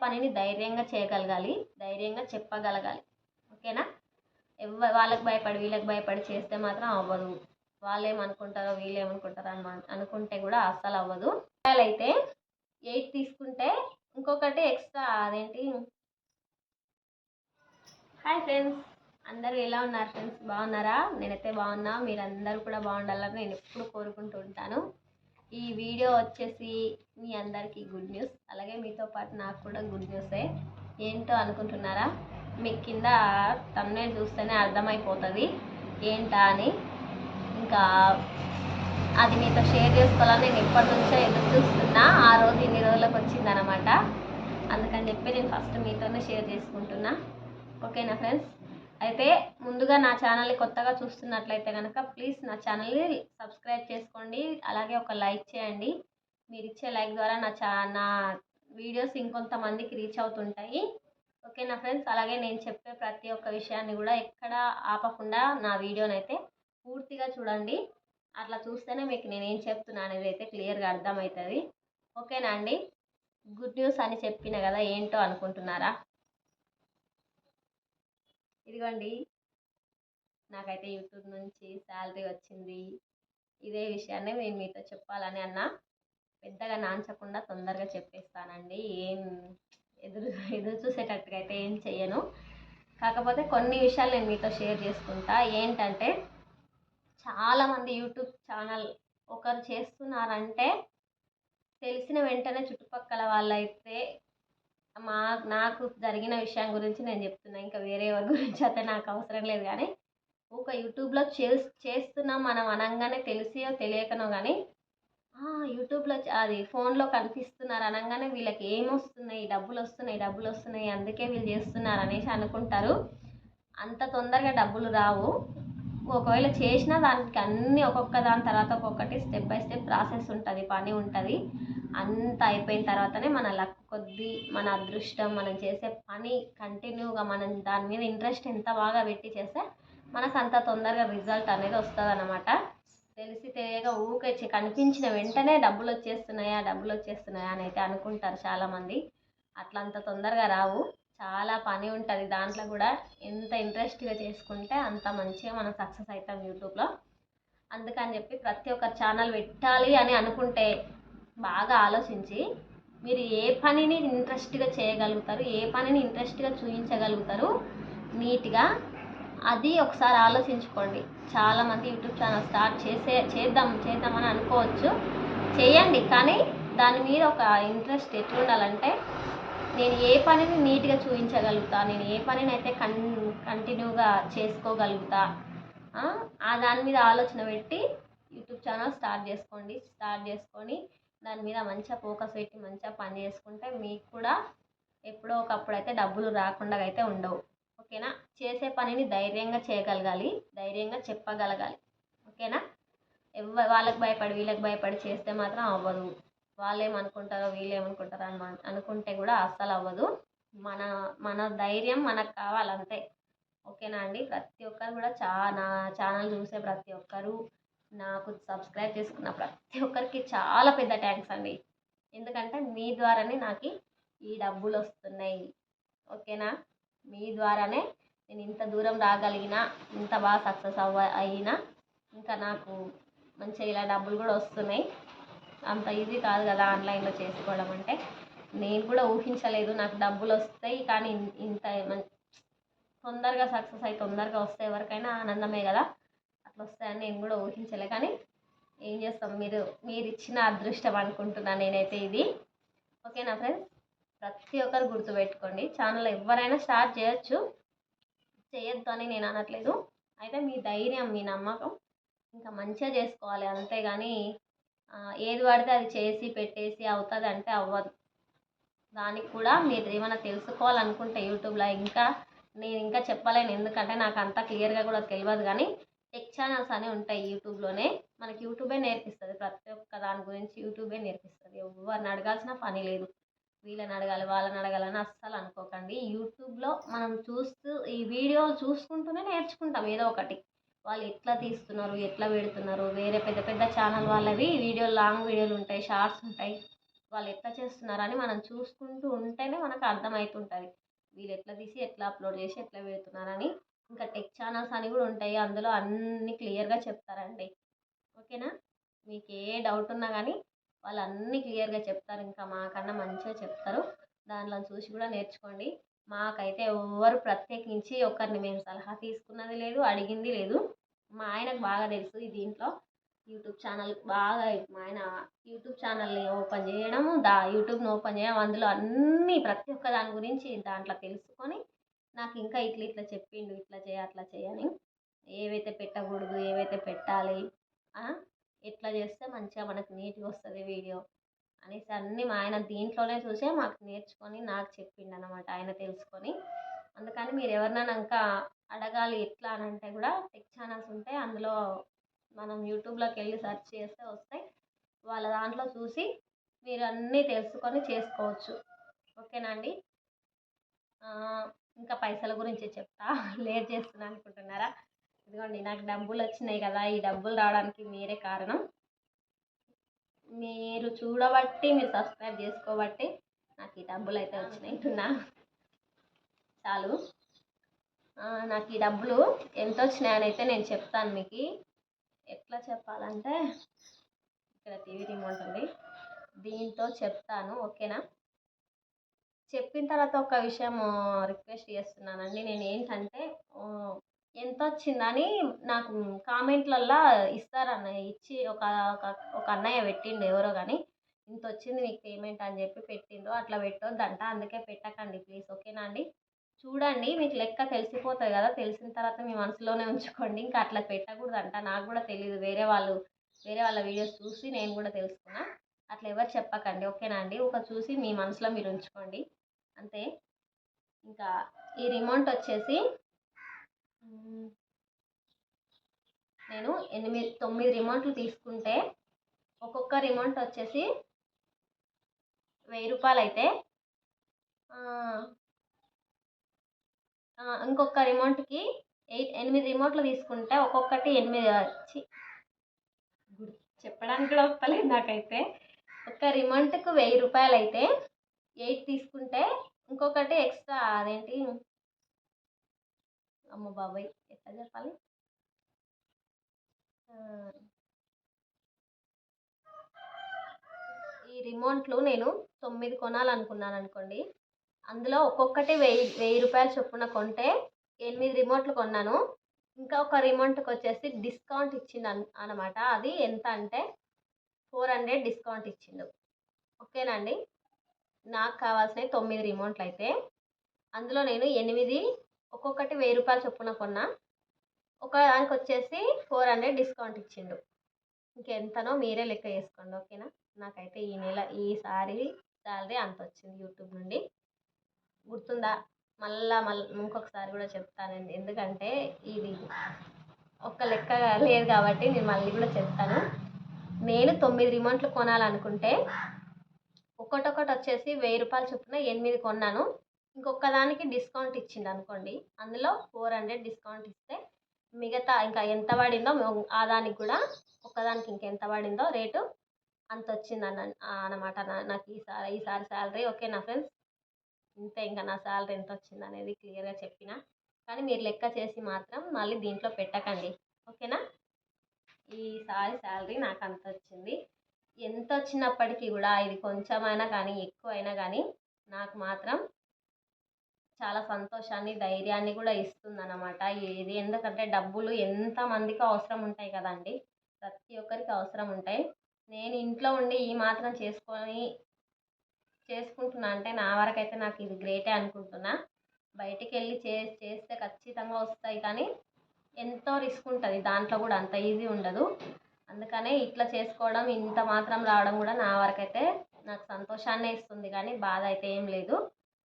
పనిని ధైర్యంగా చేయగలగాలి, ధైర్యంగా చెప్పగలగాలి. ఓకేనా? వాళ్ళకి భయపడి వీళ్ళకి భయపడి చేస్తే మాత్రం అవ్వదు. వాళ్ళు ఏమనుకుంటారో వీళ్ళు ఏమనుకుంటారో అనుకుంటే కూడా అస్సలు అవ్వదు. అయితే 8 తీసుకుంటే ఇంకొకటి ఎక్స్ట్రా అదేంటి. హాయ్ ఫ్రెండ్స్, అందరూ ఎలా ఉన్నారు ఫ్రెండ్స్? బాగున్నారా? నేనైతే బాగున్నా. మీరందరూ కూడా బాగుండాలని నేను ఎప్పుడు కోరుకుంటూ ఉంటాను. ఈ వీడియో వచ్చేసి మీ అందరికీ గుడ్ న్యూస్, అలాగే మీతో పాటు నాకు కూడా గుడ్ న్యూసే. ఏంటో అనుకుంటున్నారా? మీకు కింద థంబ్నెయిల్ చూస్తేనే అర్థమైపోతుంది ఏంటా అని. ఇంకా అది మీతో షేర్ చేసుకోవాలని నేను ఇప్పటి నుంచో ఎదురు చూస్తున్నా. ఆ రోజు ఇన్ని రోజులకు వచ్చిందనమాట. అందుకని చెప్పి నేను ఫస్ట్ మీతోనే షేర్ చేసుకుంటున్నా. ఓకేనా ఫ్రెండ్స్? అయితే ముందుగా నా ఛానల్ని కొత్తగా చూస్తున్నట్లయితే కనుక ప్లీజ్ నా ఛానల్ని సబ్స్క్రైబ్ చేసుకోండి, అలాగే ఒక లైక్ చేయండి. మీరు ఇచ్చే లైక్ ద్వారా నా వీడియోస్ ఇంకొంతమందికి రీచ్ అవుతుంటాయి. ఓకేనా ఫ్రెండ్స్? అలాగే నేను చెప్పే ప్రతి ఒక్క విషయాన్ని కూడా ఎక్కడ ఆపకుండా నా వీడియోనైతే పూర్తిగా చూడండి. అట్లా చూస్తేనే మీకు నేనేం చెప్తున్నా అనేది అయితే క్లియర్గా అర్థమవుతుంది. ఓకేనా అండి? గుడ్ న్యూస్ అని చెప్పిన కదా, ఏంటో అనుకుంటున్నారా? ఇదిగోండి, నాకైతే యూట్యూబ్ నుంచి శాలరీ వచ్చింది. ఇదే విషయాన్ని నేను మీతో చెప్పాలని అన్నా. పెద్దగా నాంచకుండా తొందరగా చెప్పేస్తానండి. ఏం ఎదురు చూసేటట్టుగా అయితే ఏం చెయ్యను. కాకపోతే కొన్ని విషయాలు నేను మీతో షేర్ చేసుకుంటా. ఏంటంటే, చాలామంది యూట్యూబ్ ఛానల్ ఒకరు చేస్తున్నారంటే తెలిసిన వెంటనే చుట్టుపక్కల వాళ్ళైతే నాకు జరిగిన విషయం గురించి నేను చెప్తున్నా. ఇంకా వేరే ఎవరి గురించి అయితే నాకు అవసరం లేదు. కానీ ఒక యూట్యూబ్లో చేస్తున్నాం మనం అనగానే తెలిసియో తెలియకనో కానీ యూట్యూబ్లో అది ఫోన్లో కనిపిస్తున్నారు అనగానే వీళ్ళకి ఏమొస్తున్నాయి, డబ్బులు వస్తున్నాయి, అందుకే వీళ్ళు చేస్తున్నారు అనేసి అనుకుంటారు. అంత తొందరగా డబ్బులు రావు. ఒకవేళ చేసినా దానికి అన్నీ ఒక్కొక్క దాని తర్వాత ఒక్కొక్కటి స్టెప్ బై స్టెప్ ప్రాసెస్ ఉంటుంది, పని ఉంటుంది. అంత అయిపోయిన తర్వాతనే మన లక్ కొద్దీ, మన అదృష్టం, మనం చేసే పని కంటిన్యూగా మనం దాని మీద ఇంట్రెస్ట్ ఎంత బాగా పెట్టి చేస్తే మనకు అంత తొందరగా రిజల్ట్ అనేది వస్తుంది అన్నమాట. తెలిసి తెలియక ఊకే కనిపించిన వెంటనే డబ్బులు వచ్చేస్తున్నాయా అని అయితే అనుకుంటారు చాలామంది. అట్లా అంత తొందరగా రావు. చాలా పని ఉంటుంది దాంట్లో కూడా. ఎంత ఇంట్రెస్ట్గా చేసుకుంటే అంత మంచిగా మనం సక్సెస్ అవుతాం యూట్యూబ్లో. అందుకని చెప్పి ప్రతి ఒక్క ఛానల్ పెట్టాలి అని అనుకుంటే బాగా ఆలోచించి మీరు ఏ పనిని ఇంట్రెస్ట్గా చేయగలుగుతారు, ఏ పనిని ఇంట్రెస్ట్గా చూపించగలుగుతారు నీట్గా, అది ఒకసారి ఆలోచించుకోండి. చాలామంది యూట్యూబ్ ఛానల్ స్టార్ట్ చేద్దామని అనుకోవచ్చు. చేయండి, కానీ దాని మీద ఒక ఇంట్రెస్ట్ ఎట్లా ఉండాలంటే, నేను ఏ పనిని నీట్గా చూపించగలుగుతా, నేను ఏ పనిని అయితే కంటిన్యూగా చేసుకోగలుగుతా, దాని మీద ఆలోచన పెట్టి యూట్యూబ్ ఛానల్ స్టార్ట్ చేసుకొని దాని మీద మంచిగా ఫోకస్ పెట్టి మంచిగా పని చేసుకుంటే మీకు కూడా ఎప్పుడో ఒకప్పుడు అయితే డబ్బులు రాకుండా అయితే ఉండవు. ఓకేనా? చేసే పనిని ధైర్యంగా చేయగలగాలి, ధైర్యంగా చెప్పగలగాలి. ఓకేనా? వాళ్ళకి భయపడి వీళ్ళకి భయపడి చేస్తే మాత్రం అవ్వదు. వాళ్ళు ఏమనుకుంటారో వీళ్ళు ఏమనుకుంటారో అనుకుంటే కూడా అస్సలు అవ్వదు. మన ధైర్యం మనకు కావాలంతే. ఓకేనా అండి? ప్రతి ఒక్కరు కూడా నా ఛానల్ చూసే ప్రతి ఒక్కరు, నాకు సబ్స్క్రైబ్ చేసుకున్న ప్రతి ఒక్కరికి చాలా పెద్ద థ్యాంక్స్ అండి. ఎందుకంటే మీ ద్వారానే నాకు ఈ డబ్బులు వస్తున్నాయి. ఓకేనా? మీ ద్వారానే నేను ఇంత దూరం రాగలిగిన, ఇంత బాగా సక్సెస్ అయినా, ఇంకా నాకు మంచిగా ఇలా డబ్బులు కూడా వస్తున్నాయి. అంత ఈజీ కాదు కదా ఆన్లైన్లో చేసుకోవడం అంటే. నేను కూడా ఊహించలేదు నాకు డబ్బులు వస్తాయి, కానీ ఇంత తొందరగా సక్సెస్ అయి తొందరగా వస్తే ఎవరికైనా ఆనందమే కదా. అట్లా వస్తాయని నేను కూడా ఊహించలే. కానీ ఏం చేస్తాం, మీరు ఇచ్చిన అదృష్టం అనుకుంటున్నాను నేనైతే ఇది. ఓకేనా ఫ్రెండ్స్? ప్రతి ఒక్కరు గుర్తుపెట్టుకోండి, ఛానల్ ఎవరైనా స్టార్ట్ చేయొద్దు అని నేను అనట్లేదు. అయితే మీ ధైర్యం, మీ నమ్మకం ఇంకా మంచిగా చేసుకోవాలి. అంతేగాని ఏది పడితే అది చేసి పెట్టేసి అవుతుంది అంటే అవ్వదు. దానికి కూడా మీరు ఏమైనా తెలుసుకోవాలనుకుంటే యూట్యూబ్లో నేను ఇంకా చెప్పలేను, ఎందుకంటే నాకు అంతా క్లియర్గా కూడా తెలియదు. కానీ టెక్ ఛానల్స్ అని ఉంటాయి యూట్యూబ్లోనే. మనకి యూట్యూబే నేర్పిస్తుంది, ప్రతి ఒక్క దాని గురించి యూట్యూబే నేర్పిస్తుంది. ఎవరిని అడగాల్సిన పని లేదు. వీళ్ళని అడగాలి వాళ్ళని అడగాలని అస్సలు అనుకోకండి. యూట్యూబ్లో మనం ఈ వీడియోలు చూసుకుంటూనే నేర్చుకుంటాం ఏదో ఒకటి. వాళ్ళు ఎట్లా తీస్తున్నారు, ఎట్లా పెడుతున్నారు. వేరే పెద్ద పెద్ద ఛానల్ వాళ్ళవి వీడియోలు, లాంగ్ వీడియోలు ఉంటాయి, షార్ట్స్ ఉంటాయి. వాళ్ళు ఎట్లా చేస్తున్నారని మనం చూసుకుంటూ ఉంటేనే మనకు అర్థమవుతుంటుంది వీళ్ళు ఎట్లా తీసి ఎట్లా అప్లోడ్ చేసి ఎట్లా పెడుతున్నారని. ఇంకా టెక్ ఛానల్స్ అని కూడా ఉంటాయి, అందులో అన్నీ క్లియర్గా చెప్తారండి. ఓకేనా, మీకు ఏ డౌట్ ఉన్నా కానీ వాళ్ళు అన్నీ క్లియర్గా చెప్తారు, ఇంకా మాకన్నా మంచిగా చెప్తారు. దానిలో చూసి కూడా నేర్చుకోండి. మాకైతే ఎవరు ప్రత్యేకించి ఒకరిని మేము సలహా తీసుకున్నది లేదు, అడిగింది లేదు. మా ఆయనకు బాగా తెలుసు ఈ దీంట్లో యూట్యూబ్ ఛానల్ బాగా. మా ఆయన యూట్యూబ్ ఛానల్ని ఓపెన్ చేయడం, యూట్యూబ్ని ఓపెన్ చేయడం, అందులో అన్నీ ప్రతి ఒక్క దాని గురించి దాంట్లో తెలుసుకొని నాకు ఇంకా ఇట్లా ఇట్లా చెప్పిండు, ఇట్లా చేయ అట్లా చేయని, ఏవైతే పెట్టకూడదు ఏవైతే పెట్టాలి, ఎట్లా చేస్తే మంచిగా మనకు నీట్గా వస్తుంది వీడియో అనేసి అన్నీ మా ఆయన దీంట్లోనే చూసే మాకు నేర్చుకొని నాకు చెప్పిండు అనమాట, ఆయన తెలుసుకొని. అందుకని మీరు ఎవరినైనా ఇంకా అడగాలి ఎట్లా అని అంటే కూడా టెక్ ఛానల్స్ ఉంటాయి, అందులో మనం యూట్యూబ్లోకి వెళ్ళి సెర్చ్ చేస్తే వస్తాయి. వాళ్ళ దాంట్లో చూసి మీరు అన్నీ తెలుసుకొని చేసుకోవచ్చు. ఓకేనా అండి. ఇంకా పైసల గురించి చెప్తా, లేట్ చేస్తున్నా అనుకుంటున్నారా? ఇదిగోండి, నాకు డబ్బులు వచ్చినాయి కదా, ఈ డబ్బులు రావడానికి మీరే కారణం. మీరు చూడబట్టి, మీరు సబ్స్క్రైబ్ చేసుకోబట్టి నాకు ఈ డబ్బులు అయితే వచ్చినాయి అంటున్నా. చాలు. నాకు ఈ డబ్బులు ఎంత వచ్చినాయని అయితే నేను చెప్తాను మీకు. ఎట్లా చెప్పాలంటే ఇక్కడ టీవీ రిమోట్ ఉంది, దీంతో చెప్తాను. ఓకేనా, చెప్పిన తర్వాత ఒక విషయం రిక్వెస్ట్ చేస్తున్నానండి. నేను ఏంటంటే ఎంత వచ్చిందని నాకు కామెంట్లల్లో ఇస్తారన్నయ్య, ఇచ్చి ఒక ఒక అన్నయ్య పెట్టిండు ఎవరో కానీ, ఇంత వచ్చింది మీకు పేమెంట్ అని చెప్పి పెట్టిండు. అట్లా పెట్టొద్దంట, అందుకే పెట్టకండి ప్లీజ్. ఓకేనా అండి. చూడండి, మీకు లెక్క తెలిసిపోతుంది కదా, తెలిసిన తర్వాత మీ మనసులోనే ఉంచుకోండి. ఇంకా అట్లా పెట్టకూడదంట, నాకు కూడా తెలియదు, వేరే వాళ్ళ వీడియోస్ చూసి నేను కూడా తెలుసుకున్నా. అట్లా ఎవరు చెప్పకండి. ఓకేనా అండి. ఒక చూసి మీ మనసులో మీరు ఉంచుకోండి అంతే. ఇంకా ఈ రిమోట్ వచ్చేసి నేను 9 రిమోట్లు తీసుకుంటే ఒక్కొక్క రిమోట్ వచ్చేసి 1000 రూపాయలు అయితే, ఇంకొక రిమోట్కి 8 రిమోట్లు తీసుకుంటే ఒక్కొక్కటి 8 చెప్పడానికి కూడా వస్తలేదు నాకైతే. ఒక రిమోట్కు 1000 రూపాయలు అయితే 8 తీసుకుంటే ఇంకొకటి ఎక్స్ట్రా, అదేంటి అమ్మ బాబాయ్ ఎట్లా చెప్పాలి, ఈ రిమోట్లు నేను 9 కొనాలనుకున్నాను అనుకోండి, అందులో ఒక్కొక్కటి 1000 రూపాయలు చొప్పున కొంటే 8 రిమోట్లు కొన్నాను. ఇంకా ఒక రిమోట్కి వచ్చేసి డిస్కౌంట్ ఇచ్చింది అనమాట. అది ఎంత అంటే 400 డిస్కౌంట్ ఇచ్చిండు. ఓకేనండి. నాకు కావాల్సినవి 9 రిమోట్లు అయితే, అందులో నేను 8 ఒక్కొక్కటి 1000 రూపాయలు చొప్పున కొన్నా. ఒక దానికి వచ్చేసి 400 డిస్కౌంట్ ఇచ్చిండు. ఇంకెంతనో మీరే లెక్క చేసుకోండి. ఓకేనా. నాకైతే ఈ నెల ఈసారి శాలరీ అంత వచ్చింది యూట్యూబ్ నుండి. గుర్తుందా? మళ్ళీ ఇంకొకసారి కూడా చెప్తానండి, ఎందుకంటే ఇది ఒక్క లెక్క లేదు కాబట్టి నేను మళ్ళీ కూడా చెప్తాను. నేను 9 రిమోట్లు కొనాలనుకుంటే ఒక్కొక్కటి వచ్చేసి 1000 రూపాయలు చొప్పున 8 కొన్నాను. ఇంకొక దానికి డిస్కౌంట్ ఇచ్చిండు అనుకోండి, అందులో 400 డిస్కౌంట్ ఇస్తే మిగతా ఇంకా ఎంత పడిందో ఆ దానికి కూడా ఒక్కదానికి ఇంకెంత పడిందో రేటు అంత వచ్చింది అన్నమాట నాకు ఈసారి శాలరీ. ఓకేనా ఫ్రెండ్స్. ఇంతే, ఇంకా నా శాలరీ ఎంత వచ్చింది అనేది క్లియర్గా చెప్పిన, కానీ మీరు లెక్క చేసి మాత్రం మళ్ళీ దీంట్లో పెట్టకండి. ఓకేనా. ఈసారి శాలరీ నాకు అంత వచ్చింది. ఎంత వచ్చినప్పటికీ కూడా ఇది కొంచెమైనా కానీ ఎక్కువైనా కానీ నాకు మాత్రం చాలా సంతోషాన్ని, ధైర్యాన్ని కూడా ఇస్తుందన్నమాట ఇది. ఎందుకంటే డబ్బులు ఎంతమందికి అవసరం ఉంటాయి కదండి, ప్రతి ఒక్కరికి అవసరం ఉంటాయి. నేను ఇంట్లో ఉండి ఈ మాత్రం చేసుకుంటున్నా అంటే నా వరకైతే నాకు ఇది గ్రేటే అనుకుంటున్నా. బయటికి వెళ్ళి చేస్తే ఖచ్చితంగా వస్తాయి, కానీ ఎంతో రిస్క్ ఉంటుంది దాంట్లో, కూడా అంత ఈజీ ఉండదు. అందుకనే ఇట్లా చేసుకోవడం, ఇంత మాత్రం రావడం కూడా నా వరకైతే నాకు సంతోషాన్నే ఇస్తుంది, కానీ బాధ అయితే ఏం లేదు.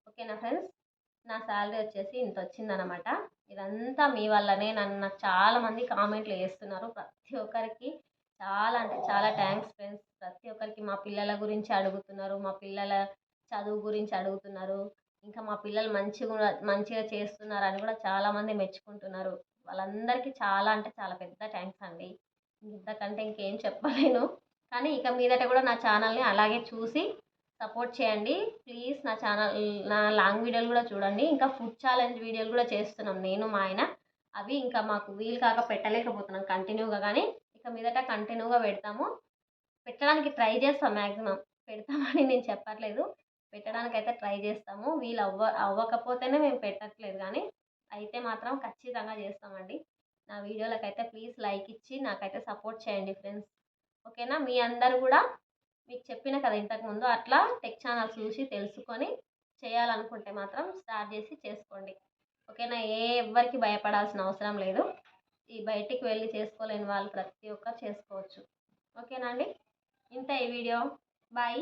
ఓకేనా ఫ్రెండ్స్. నా శాలరీ వచ్చేసి ఇంత వచ్చిందనమాట. ఇదంతా మీ వల్లనే. నాకు చాలామంది కామెంట్లు చేస్తున్నారు, ప్రతి ఒక్కరికి చాలా అంటే చాలా థ్యాంక్స్ ఫ్రెండ్స్. ప్రతి ఒక్కరికి మా పిల్లల గురించి అడుగుతున్నారు, మా పిల్లల చదువు గురించి అడుగుతున్నారు, ఇంకా మా పిల్లలు మంచిగా చేస్తున్నారని కూడా చాలామంది మెచ్చుకుంటున్నారు. వాళ్ళందరికీ చాలా అంటే చాలా పెద్ద థ్యాంక్స్ అండి. ఇంతకంటే ఇంకేం చెప్పలేను. కానీ ఇక మీదట కూడా నా ఛానల్ని అలాగే చూసి సపోర్ట్ చేయండి ప్లీజ్. నా ఛానల్ నా లాంగ్ వీడియోలు కూడా చూడండి. ఇంకా ఫుడ్ ఛాలెంజ్ వీడియోలు కూడా చేస్తున్నాం నేను మా ఆయన. అవి ఇంకా మాకు వీలు కాక పెట్టలేకపోతున్నాం కంటిన్యూగా, కానీ ఇక మీదట కంటిన్యూగా పెడతాము. పెట్టడానికి ట్రై చేస్తాం మ్యాక్సిమం. పెడతామని నేను చెప్పట్లేదు, పెట్టడానికైతే ట్రై చేస్తాము. వీలు అవ్వకపోతేనే మేము పెట్టట్లేదు, కానీ అయితే మాత్రం ఖచ్చితంగా చేస్తామండి. నా వీడియోలకైతే ప్లీజ్ లైక్ ఇచ్చి నాకైతే సపోర్ట్ చేయండి ఫ్రెండ్స్. ఓకేనా? మీ అందరూ కూడా మీకు చెప్పిన కదా ఇంతకుముందు, అట్లా టెక్ ఛానల్స్ చూసి తెలుసుకొని చేయాలనుకుంటే మాత్రం స్టార్ట్ చేసి చేసుకోండి. ఓకేనా? ఎవ్వరికి భయపడాల్సిన అవసరం లేదు. ఈ బయటికి వెళ్ళి చేసుకోలేని వాళ్ళు ప్రతి ఒక్కరు చేసుకోవచ్చు. ఓకేనా అండి? ఇంత ఈ వీడియో. బాయ్.